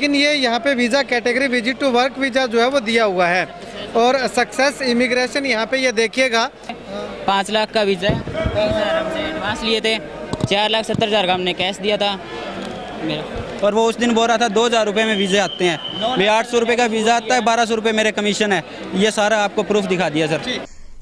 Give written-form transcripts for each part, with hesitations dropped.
लेकिन ये यहाँ पे visa category visit to work visa जो है वो दिया हुआ है और सक्सेस इमिग्रेशन यहाँ पे ये देखिएगा 5 लाख का वीज़ा है, हमसे एडवांस लिए थे, 4,70,000 का हमने कैश दिया था मेरा। और वो उस दिन बोल रहा था 2,000 रुपये में वीज़े आते हैं, भाई 800 रुपये का वीज़ा आता है, 1200 रुपये मेरे कमीशन है। ये सारा आपको प्रूफ दिखा दिया सर।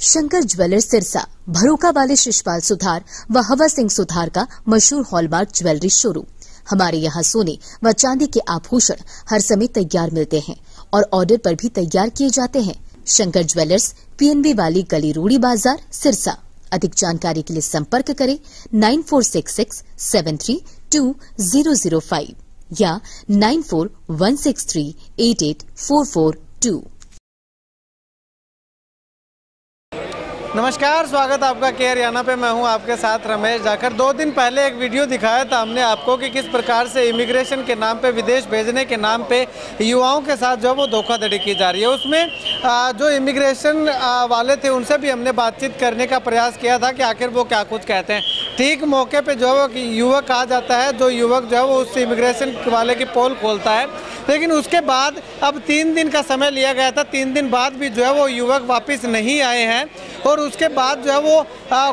शंकर ज्वेलर्स सिरसा, भरोका वाले शिशपाल सुथार व हवा सिंह सुथार का मशहूर हॉलमार्क ज्वेलरी शोरूम। हमारे यहाँ सोने व चांदी के आभूषण हर समय तैयार मिलते हैं और ऑर्डर पर भी तैयार किए जाते हैं। शंकर ज्वेलर्स, PNB वाली गली, रूड़ी बाजार, सिरसा। अधिक जानकारी के लिए संपर्क करें 9466732005 या 9416388442। नमस्कार, स्वागत आपका के हरियाणा पे। मैं हूं आपके साथ रमेश जाखड़। 2 दिन पहले एक वीडियो दिखाया था हमने आपको कि किस प्रकार से इमिग्रेशन के नाम पे, विदेश भेजने के नाम पे युवाओं के साथ जो वो धोखाधड़ी की जा रही है। उसमें जो इमिग्रेशन वाले थे उनसे भी हमने बातचीत करने का प्रयास किया था कि आखिर वो क्या कुछ कहते हैं। ठीक मौके पे जो है कि युवक आ जाता है, जो युवक जो है वो उस इमिग्रेशन वाले की पोल खोलता है, लेकिन उसके बाद अब 3 दिन का समय लिया गया था। 3 दिन बाद भी जो है वो युवक वापस नहीं आए हैं और उसके बाद जो है वो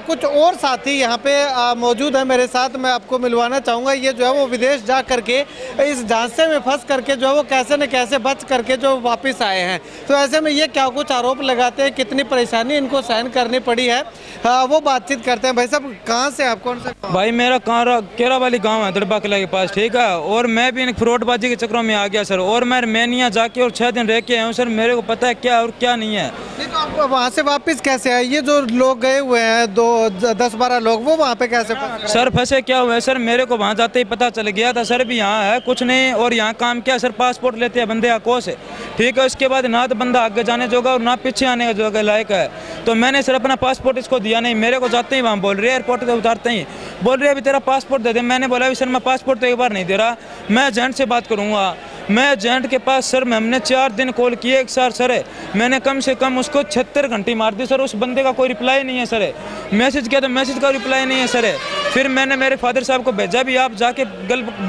कुछ और साथी यहाँ पे मौजूद है मेरे साथ। मैं आपको मिलवाना चाहूँगा। ये जो है वो विदेश जा करके इस झांसे में फंस करके जो है वो कैसे न कैसे बच करके जो वापस आए हैं। तो ऐसे में ये क्या कुछ आरोप लगाते हैं, कितनी परेशानी इनको सहन करनी पड़ी है, वो बातचीत करते हैं। भाई साहब, कहाँ से आप, कौन सा? भाई मेरा केरा वाली गाँव है, दड़बा किला के पास, ठीक है। और मैं भी फ्रॉडबाजी के चक्रों में आ गया सर, और मैं अर्मेनिया जाके और 6 दिन रह के आया हूँ सर। मेरे को पता है क्या और क्या नहीं है। तो आप वहाँ से वापस कैसे आए? ये जो लोग गए हुए हैं 10-12 लोग, वो वहाँ पे कैसे सर फंसे? क्या हुआ है सर, मेरे को वहाँ जाते ही पता चल गया था सर भी यहाँ है कुछ नहीं। और यहाँ काम क्या सर, पासपोर्ट लेते हैं बंदे आको से, ठीक है। उसके बाद ना तो बंदा आगे जाने जोगा और ना पीछे आने का जोगा लायक है। तो मैंने सर अपना पासपोर्ट इसको दिया नहीं। मेरे को जाते ही वहाँ बोल रहे, एयरपोर्ट से उतारते ही बोल रहे अभी तेरा पासपोर्ट दे दे। मैंने बोला सर मैं पासपोर्ट तो एक बार नहीं दे रहा, मैं एजेंट से बात करूँगा। मैं एजेंट के पास सर हमने 4 दिन कॉल किए एक साथ सर। मैंने कम से कम उसको 76 घंटे मार दी सर। उस बंदे का कोई रिप्लाई नहीं है सर। मैसेज किया तो मैसेज का रिप्लाई नहीं है सर। फिर मैंने मेरे फादर साहब को भेजा भी, आप जाके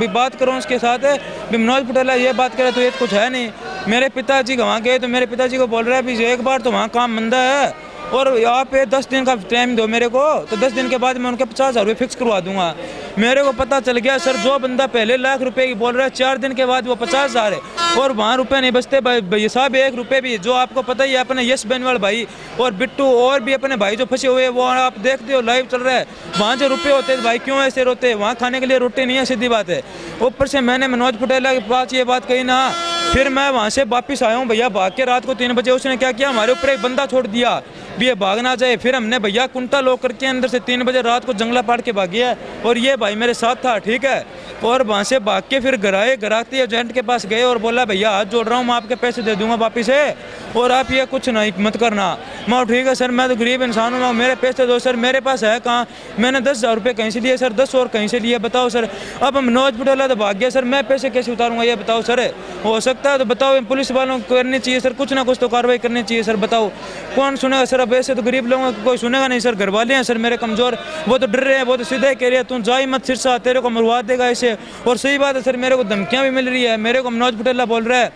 बात करो उसके साथ। मनोज पटेल ये बात करे तो ये कुछ है नहीं। मेरे पिताजी वहाँ गए तो मेरे पिताजी को बोल रहे हैं अभी एक बार तो वहाँ काम मंदा है और यहाँ पे 10 दिन का टाइम दो मेरे को, तो 10 दिन के बाद मैं उनके 50,000 रुपये फिक्स करवा दूंगा। मेरे को पता चल गया सर, जो बंदा पहले लाख रुपए की बोल रहा है 4 दिन के बाद वो 50,000 है और वहाँ रुपए नहीं बचते भाई साहब, 1 रुपये भी। जो आपको पता ही है, अपने यश बेनवाल भाई और बिट्टू और भी अपने भाई जो फंसे हुए हैं, वो आप देखते हो लाइव चल रहा है। वहाँ जो रुपये होते हैं भाई, क्यों ऐसे रोते हैं? वहाँ खाने के लिए रोटी नहीं है, सीधी बात है। ऊपर से मैंने मनोज पटेल के पास ये बात कही ना, फिर मैं वहाँ से वापस आया हूँ भैया भाग के। रात को 3 बजे उसने क्या किया, हमारे ऊपर एक बंदा छोड़ दिया भी ये भाग ना जाए। फिर हमने भैया कुंटा लॉक करके अंदर से 3 बजे रात को जंगला पाड़ के भागी है और ये भाई मेरे साथ था, ठीक है। और वहाँ से भाग के फिर घर आए, घर आते एजेंट के पास गए और बोला भैया हाथ जोड़ रहा हूँ, मैं आपके पैसे दे दूंगा वापिस से और आप ये कुछ नहीं मत करना। मैं ठीक है सर, मैं तो गरीब इंसान हूँ, मेरे पैसे दो सर। मेरे पास है कहाँ? मैंने 10,000 रुपये कहीं से लिए सर, 10 और कहीं से लिए, बताओ सर। अब मनोज पटेल तो भाग गया सर, मैं पैसे कैसे उतारूंगा ये बताओ सर? हो सकता है तो बताओ, पुलिस वालों को करनी चाहिए सर, कुछ ना कुछ तो कार्रवाई करनी चाहिए सर। बताओ कौन सुनेगा सर? अब ऐसे तो गरीब लोगों को कोई सुनेगा नहीं सर। घर वाले हैं सर मेरे कमज़ोर, वो तो डर रहे हैं, वो तो सीधे कह रहे हैं तू जाई मत सिरसा, तेरे को मरवा देगा ऐसे। और सही बात है सर, मेरे को धमकियाँ भी मिल रही है। मेरे को मनोज पटेल बोल रहा है,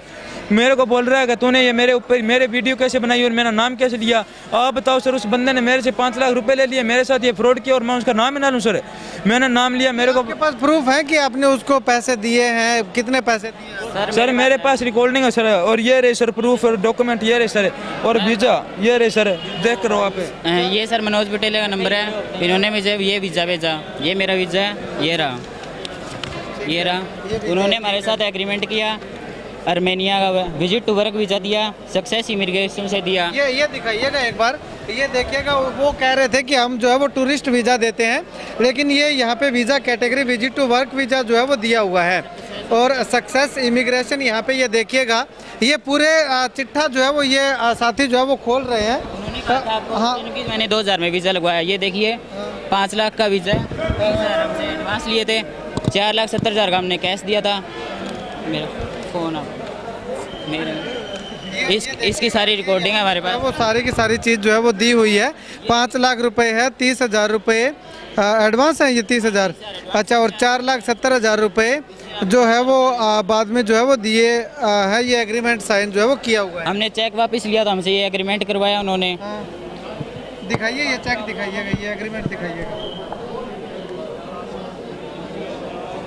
मेरे को बोल रहा है कि तूने ये मेरे ऊपर मेरे वीडियो कैसे बनाई और मेरा नाम कैसे लिया? आप बताओ सर। उस बंदे ने मेरे से 5 लाख रुपए ले लिए, मेरे साथ ये फ्रॉड किया और मैं उसका नाम ही ना लूँ सर? मैंने नाम लिया। मेरे को आपके पास प्रूफ है कि आपने उसको पैसे दिए हैं? कितने पैसे दिए? सर मेरे पास रिकॉर्डिंग है सर, और ये रहे सर प्रूफ और डॉक्यूमेंट, ये रहे सर, और वीज़ा ये रहे सर, देख करो आप। ये सर मनोज पटेल का नंबर है, इन्होंने मुझे ये वीज़ा भेजा, ये मेरा वीज़ा है, ये रहा। उन्होंने हमारे साथ एग्रीमेंट किया, अर्मेनिया का विजिट टू वर्क वीज़ा दिया, सक्सेस इमिग्रेशन से दिया। ये दिखाइएगा एक बार, ये देखिएगा। वो कह रहे थे कि हम जो है वो टूरिस्ट वीज़ा देते हैं, लेकिन ये यहाँ पे visa category visit to work visa जो है वो दिया हुआ है और सक्सेस इमिग्रेशन यहाँ पे ये देखिएगा। ये पूरे चिट्ठा जो है वो ये साथी जो है वो खोल रहे हैं। हाँ, मैंने 2000 में वीज़ा लगवाया। ये देखिए 5 लाख का वीज़ा है, हमसे एडवांस लिए थे, 4,70,000 का हमने कैश दिया था। मेरा फ़ोन आप मेरे इसकी सारी रिकॉर्डिंग है हमारे पास। वो सारी की सारी चीज़ जो है वो दी हुई है। 5 लाख रुपए है, 30,000 रुपये एडवांस है, ये 30,000। अच्छा, और 4,70,000 रुपये जो है वो बाद में जो है वो दिए है। ये एग्रीमेंट साइन जो है वो किया हुआ है। हमने चेक वापस लिया था, हमसे ये एग्रीमेंट करवाया उन्होंने। दिखाइए, ये चेक दिखाइएगा, ये एग्रीमेंट दिखाइएगा।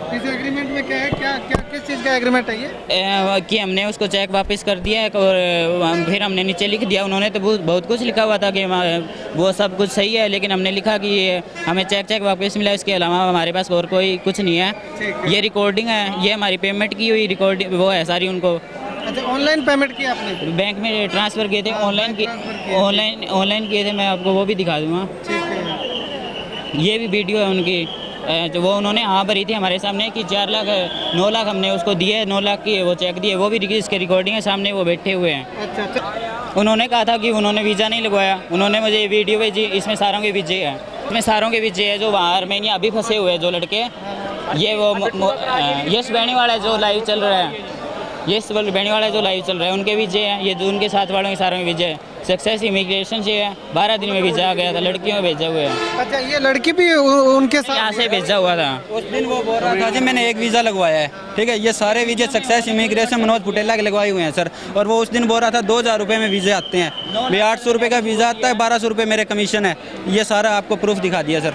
इस एग्रीमेंट में क्या है, क्या क्या किस चीज़ का एग्रीमेंट है ये? कि हमने उसको चेक वापस कर दिया है और फिर हमने नीचे लिख दिया। उन्होंने तो बहुत कुछ लिखा हुआ था कि वो सब कुछ सही है, लेकिन हमने लिखा कि हमें चेक वापस मिला, इसके अलावा हमारे पास और कोई कुछ नहीं है। ये रिकॉर्डिंग है, ये हमारी पेमेंट की हुई रिकॉर्डिंग वो है सारी उनको। अच्छा, ऑनलाइन पेमेंट की आपने? बैंक में ट्रांसफ़र किए थे, ऑनलाइन किए थे। मैं आपको वो भी दिखा दूँगा। ये भी वीडियो है उनकी, जो वो उन्होंने हाँ भरी थी हमारे सामने कि 9 लाख हमने उसको दिए, 9 लाख की वो चेक दिए। वो भी इसके रिकॉर्डिंग है, सामने वो बैठे हुए हैं। अच्छा। उन्होंने कहा था कि उन्होंने वीज़ा नहीं लगवाया। उन्होंने मुझे ये वीडियो भेजी, इसमें सारों के वीजे है, इसमें सारों के वीजे है जो वहाँ आर्मेनिया अभी फंसे हुए हैं जो लड़के। ये वो यश बेनीवाला जो लाइव चल रहा है, यश बेनीवाला जो लाइव चल रहा है, उनके वीजे हैं। ये जो उनके साथ वालों के सारों के वीजे है। सक्सेस इमिग्रेशन से है, 12 दिन में वीज़ा आ गया था, लड़कियों में भेजा हुआ है। अच्छा, ये लड़की भी उनके साथ यहाँ से भेजा हुआ था। उस दिन वो बोल रहा था जी मैंने एक वीज़ा लगवाया है, ठीक है। ये सारे वीज़े सक्सेस इमिग्रेशन मनोज पुटेला के लगवाए हुए हैं सर। और वो उस दिन बोल रहा था 2,000 रुपये में वीज़े आते हैं। भाई 800 रुपये का वीज़ा आता है, 1200 रुपये मेरे कमीशन है। ये सारा आपको प्रूफ दिखा दिया सर,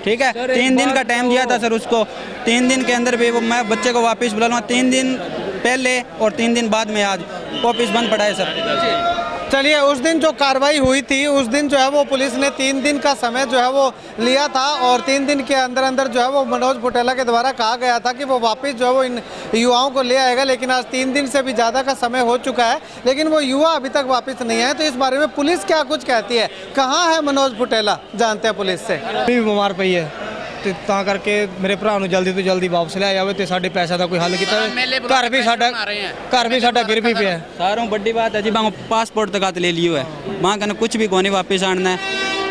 ठीक है। 3 दिन का टाइम दिया था सर उसको। 3 दिन के अंदर भी वो मैं बच्चे को वापस बुला लूँगा। 3 दिन पहले और 3 दिन बाद में आज ऑफिस बंद पड़ा है सर। चलिए, उस दिन जो कार्रवाई हुई थी, उस दिन जो है वो पुलिस ने 3 दिन का समय जो है वो लिया था और 3 दिन के अंदर अंदर जो है वो मनोज पुटेला के द्वारा कहा गया था कि वो वापस जो है वो इन युवाओं को ले आएगा। लेकिन आज 3 दिन से भी ज़्यादा का समय हो चुका है, लेकिन वो युवा अभी तक वापस नहीं आए। तो इस बारे में पुलिस क्या कुछ कहती है, कहाँ है मनोज पुटेला, जानते हैं पुलिस से। भी बीमार पई है ਤੇ ਤਾਂ ਕਰਕੇ ਮੇਰੇ ਭਰਾ ਨੂੰ ਜਲਦੀ ਤੋਂ ਜਲਦੀ ਵਾਪਸ ਲਿਆ ਜਾਵੇ ਤੇ ਸਾਡੇ ਪੈਸਾ ਦਾ ਕੋਈ ਹੱਲ ਕੀਤਾ ਜਾਵੇ। ਘਰ ਵੀ ਸਾਡਾ ਗਿਰ ਵੀ ਪਿਆ। सारों बड़ी बात है जी, वहाँ पासपोर्ट तक ले लियो है, वहाँ कहना कुछ भी कोने वापस आना है।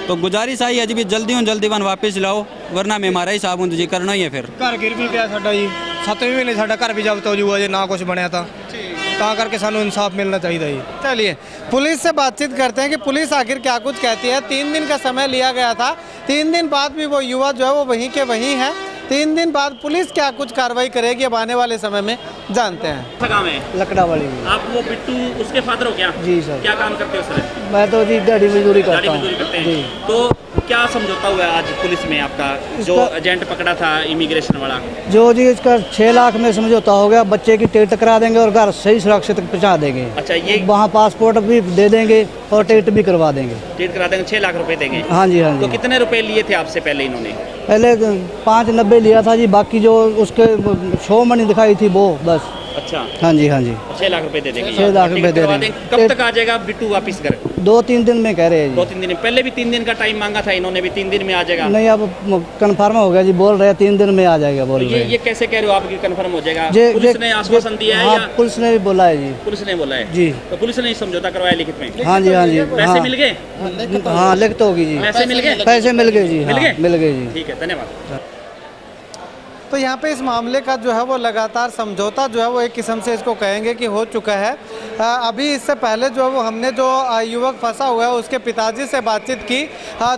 तो गुजारिश आई है जी भी जल्दी वन वापस लाओ, वरना मैं हमारा हिसाब हूँ जी करना ही है। फिर ਘਰ ਗਿਰ ਵੀ ਪਿਆ ਸਾਡਾ ਜੀ, 7ਵੇਂ ਮਹੀਨੇ ਸਾਡਾ ਘਰ ਵੀ ਜ਼ਬਤ ਹੋ ਜਾਊਗਾ ਜੇ ਨਾ ਕੁਝ ਬਣਿਆ ਤਾਂ करके सानू इंसाफ मिलना चाहिए जी। चलिए, पुलिस से बातचीत करते हैं कि पुलिस आखिर क्या कुछ कहती है। 3 दिन का समय लिया गया था, 3 दिन बाद भी वो युवा जो है वो वहीं के वहीं है। 3 दिन बाद पुलिस क्या कुछ कार्रवाई करेगी अब आने वाले समय में, जानते हैं। काम है लकड़ा वाली में। आप वो बिट्टू उसके फादर हो क्या? जी सर। क्या काम करते हो सर? मैं तो जी दिहाड़ी मजदूरी करता हूँ। करते हैं। तो क्या समझौता हुआ आज पुलिस में आपका, जो एजेंट पकड़ा था इमिग्रेशन वाला? जो जी इसका 6 लाख में समझौता हो गया, बच्चे की टिकट करा देंगे और घर सही सुरक्षित पहुँचा देंगे। अच्छा, ये वहाँ पासपोर्ट भी दे देंगे और टिकट भी करवा देंगे। टिकट करा देंगे, 6 लाख रुपए देंगे। हाँ जी, हाँ तो जी। कितने रुपए लिए थे आपसे पहले इन्होंने? पहले 590 लिया था जी, बाकी जो उसके शो मनी दिखाई थी वो बस। अच्छा, हाँ जी, हाँ जी। 6 लाख रुपए दे देंगे। 6 लाख रुपए दे देंगे। कब तक आ जाएगा बिट्टू वापस घर? 2-3 दिन में कह रहे हैं जी। 2-3 दिन पहले भी 3 दिन का टाइम मांगा था इन्होंने भी, 3 दिन में आ जाएगा। नहीं, अब कंफर्म हो गया जी, बोल रहे हैं 3 दिन में आ जाएगा बोल रहे हैं। ये कैसे कह रहे हो आप कि कंफर्म हो जाएगा? पुलिस ने आश्वासन दिया है? या पुलिस ने भी बोला है जी। पुलिस ने बोला है जी। तो पुलिस ने समझौता करवाया लिखित में? हाँ जी, हाँ जी। पैसे मिल गए? हाँ, लिखित होगी जी। पैसे मिल गए? पैसे मिल गए जी, मिल गए? मिल गए जी। ठीक है, धन्यवाद। तो यहाँ पे इस मामले का जो है वो लगातार समझौता जो है वो एक किस्म से इसको कहेंगे कि हो चुका है। अभी इससे पहले जो है वो हमने जो युवक फंसा हुआ है उसके पिताजी से बातचीत की,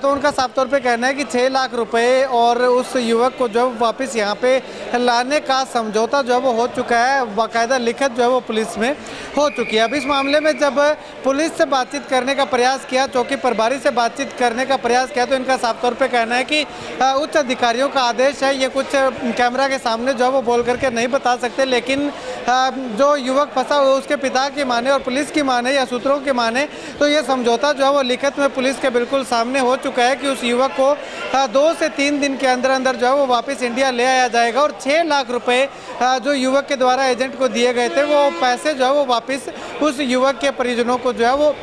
तो उनका साफ तौर पे कहना है कि 6 लाख रुपए और उस युवक को जो है वापस यहाँ पे लाने का समझौता जो है वो हो चुका है, बाकायदा लिखित जो है वो पुलिस में हो चुकी है। अब इस मामले में जब पुलिस से बातचीत करने का प्रयास किया, चौकी प्रभारी से बातचीत करने का प्रयास किया, तो इनका साफ तौर पर कहना है कि उच्च अधिकारियों का आदेश है, ये कुछ कैमरा के सामने जो है वो बोल करके नहीं बता सकते। लेकिन जो युवक फंसा हुआ उसके पिता की माने और पुलिस की माने या सूत्रों की माने तो ये समझौता जो है वो लिखित में पुलिस के बिल्कुल सामने हो चुका है कि उस युवक को 2 से 3 दिन के अंदर अंदर जो है वो वापस इंडिया ले आया जाएगा और 6 लाख रुपए जो युवक के द्वारा एजेंट को दिए गए थे वो पैसे जो है वो वापस उस युवक के परिजनों को जो है वो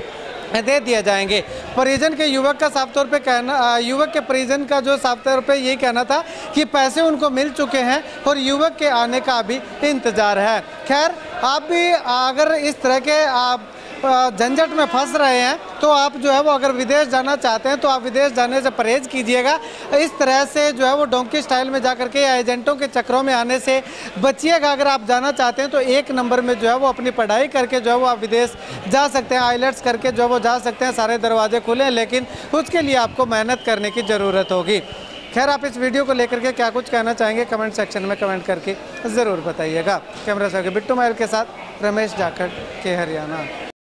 दे दिए जाएंगे। परिजन के युवक का साफ तौर पे कहना, युवक के परिजन का जो साफ तौर पे यही कहना था कि पैसे उनको मिल चुके हैं और युवक के आने का अभी इंतज़ार है। खैर, आप भी अगर इस तरह के झंझट में फंस रहे हैं, तो आप जो है वो अगर विदेश जाना चाहते हैं तो आप विदेश जाने से परहेज कीजिएगा। इस तरह से जो है वो डोंकी स्टाइल में जा करके या एजेंटों के चक्रों में आने से बचिएगा। अगर आप जाना चाहते हैं तो एक नंबर में जो है वो अपनी पढ़ाई करके जो है वो आप विदेश जा सकते हैं, आइलेट्स करके जो वो जा सकते हैं, सारे दरवाजे खुले हैं, लेकिन उसके लिए आपको मेहनत करने की ज़रूरत होगी। खैर, आप इस वीडियो को लेकर के क्या कुछ कहना चाहेंगे कमेंट सेक्शन में कमेंट करके ज़रूर बताइएगा। कैमरा से बिट्टू महल के साथ रमेश जाखड़ के हरियाणा।